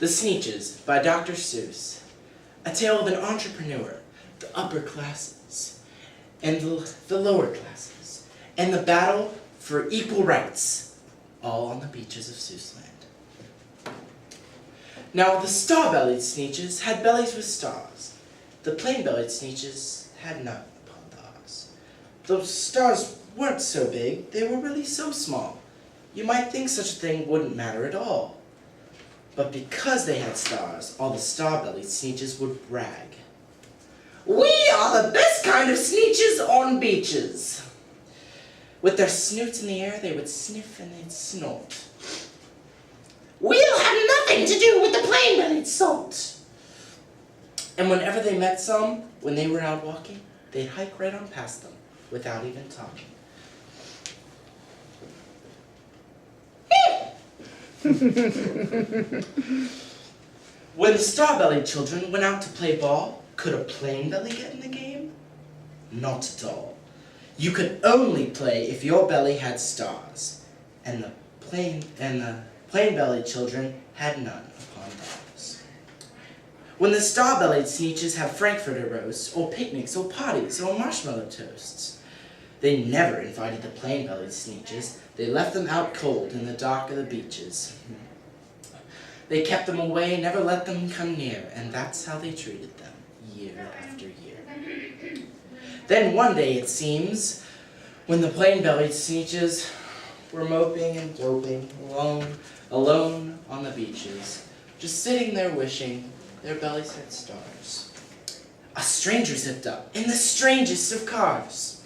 The Sneeches by Dr. Seuss. A tale of an entrepreneur, the upper classes, and the lower classes, and the battle for equal rights, all on the beaches of Seussland. Now, the star-bellied Sneeches had bellies with stars. The plain-bellied Sneeches had none upon theirs. Those stars weren't so big, they were really so small. You might think such a thing wouldn't matter at all. But because they had stars, all the star-bellied Sneeches would brag. "We are the best kind of Sneeches on beaches." With their snoots in the air, they would sniff and they'd snort. "We'll have nothing to do with the plain-bellied salt." And whenever they met some, when they were out walking, they'd hike right on past them without even talking. When the star-bellied children went out to play ball, could a plain belly get in the game? Not at all. You could only play if your belly had stars, and the plain-bellied children had none upon theirs. When the star-bellied Sneeches had Frankfurter roasts, or picnics, or parties, or marshmallow toasts, they never invited the plain-bellied Sneeches. They left them out cold in the dark of the beaches. They kept them away, never let them come near, and that's how they treated them, year after year. Then one day, it seems, when the plain-bellied Sneeches were moping and doping, alone on the beaches, just sitting there wishing their bellies had stars, a stranger zipped up in the strangest of cars.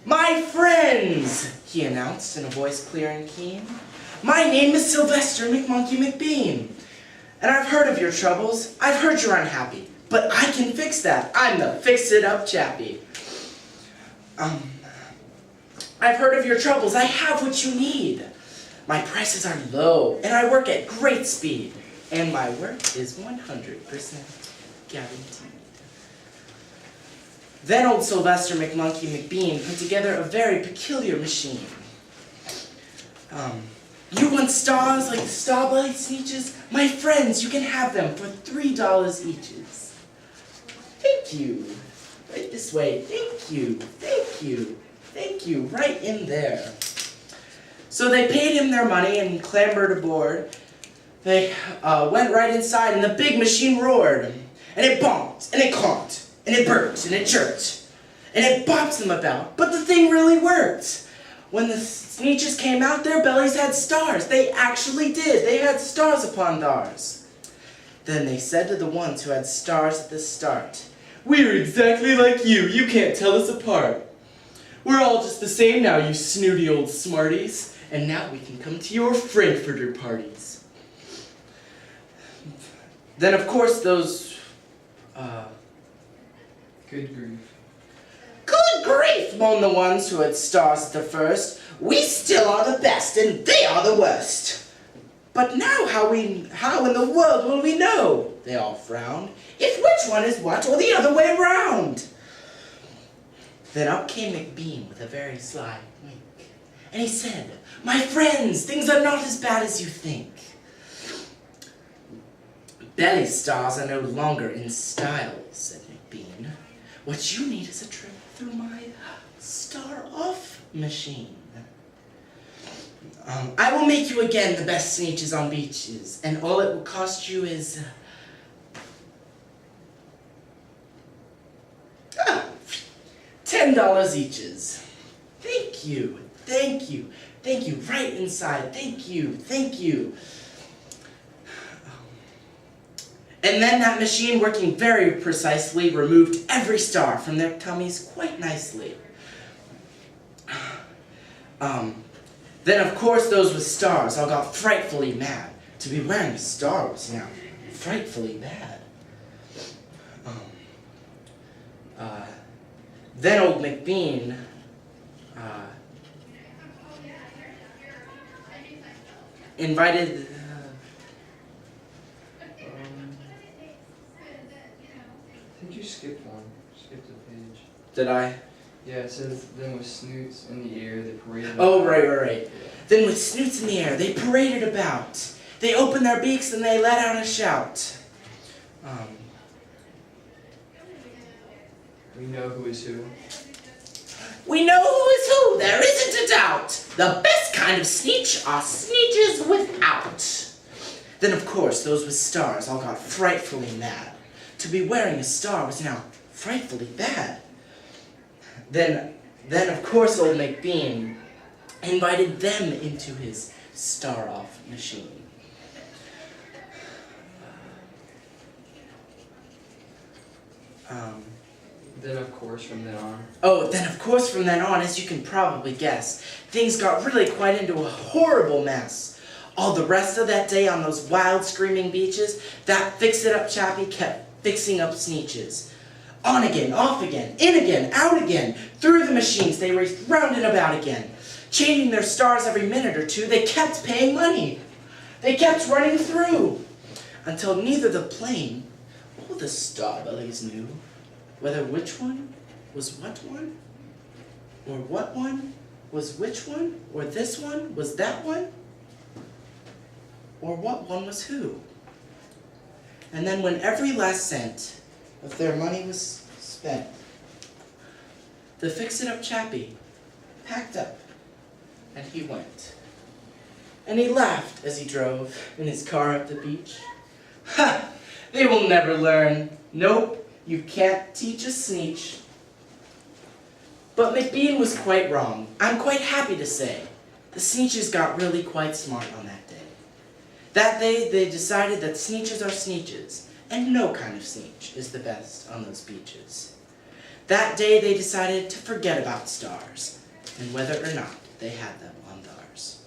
"My friends," he announced in a voice clear and keen, "my name is Sylvester McMonkey McBean, and I've heard of your troubles. I've heard you're unhappy, but I can fix that. I'm the fix-it-up chappie. I've heard of your troubles. I have what you need. My prices are low, and I work at great speed, and my work is 100% guaranteed." Then old Sylvester McMonkey McBean put together a very peculiar machine. "You want stars like the star-bellied Sneeches? My friends, you can have them for $3 eaches." "Thank you. Right this way. Thank you. Thank you. Thank you. Right in there." So they paid him their money and clambered aboard. They went right inside, and the big machine roared. And it bonked, and it conked, and it burped, and it jerked, and it bopped them about. But the thing really worked. When the Sneeches came out, their bellies had stars. They actually did. They had stars upon theirs. Then they said to the ones who had stars at the start, "We're exactly like you. You can't tell us apart. We're all just the same now, you snooty old smarties. And now we can come to your Frankfurter parties." Then, of course, those... Good grief. "Good grief," moaned the ones who had stars at the first. "We still are the best, and they are the worst. But now how in the world will we know?" they all frowned, "if which one is what, or the other way round?" Then up came McBean with a very sly wink, and he said, "My friends, things are not as bad as you think. Belly stars are no longer in style," said McBean. "What you need is a trip through my star-off machine. I will make you again the best Sneeches on beaches, and all it will cost you is... $10 eaches. Thank you, thank you, thank you, right inside, thank you, thank you." And then that machine, working very precisely, removed every star from their tummies quite nicely. Then, of course, those with stars all got frightfully mad. To be wearing a star was now frightfully bad. Then old McBean invited... I think you skipped one. Skipped a page. Did I? Yeah, it says, then with snoots in the air, they paraded. Oh, right. Yeah. Then with snoots in the air, they paraded about. They opened their beaks and they let out a shout. We know who is who. We know who is who, there isn't a doubt. The best kind of Sneech are Sneeches without. Then, of course, those with stars all got frightfully mad. To be wearing a star was now frightfully bad. Then of course, old McBean invited them into his star-off machine. Then of course from then on. Oh, then of course from then on, as you can probably guess, things got really quite into a horrible mess. All the rest of that day on those wild screaming beaches, that fix-it-up chappie kept fixing up Sneeches. On again, off again, in again, out again, through the machines they raced round and about again. Changing their stars every minute or two, they kept paying money. They kept running through, until neither the plane or the Starbellies knew whether which one was what one, or what one was which one, or this one was that one, or what one was who. And then when every last cent of their money was spent, the fix-it-up chappie packed up and he went. And he laughed as he drove in his car up the beach. Ha! They will never learn. Nope. You can't teach a Sneech. But McBean was quite wrong. I'm quite happy to say. The Sneeches got really quite smart on that day. That day they decided that Sneeches are Sneeches, and no kind of Sneech is the best on those beaches. That day they decided to forget about stars, and whether or not they had them on theirs.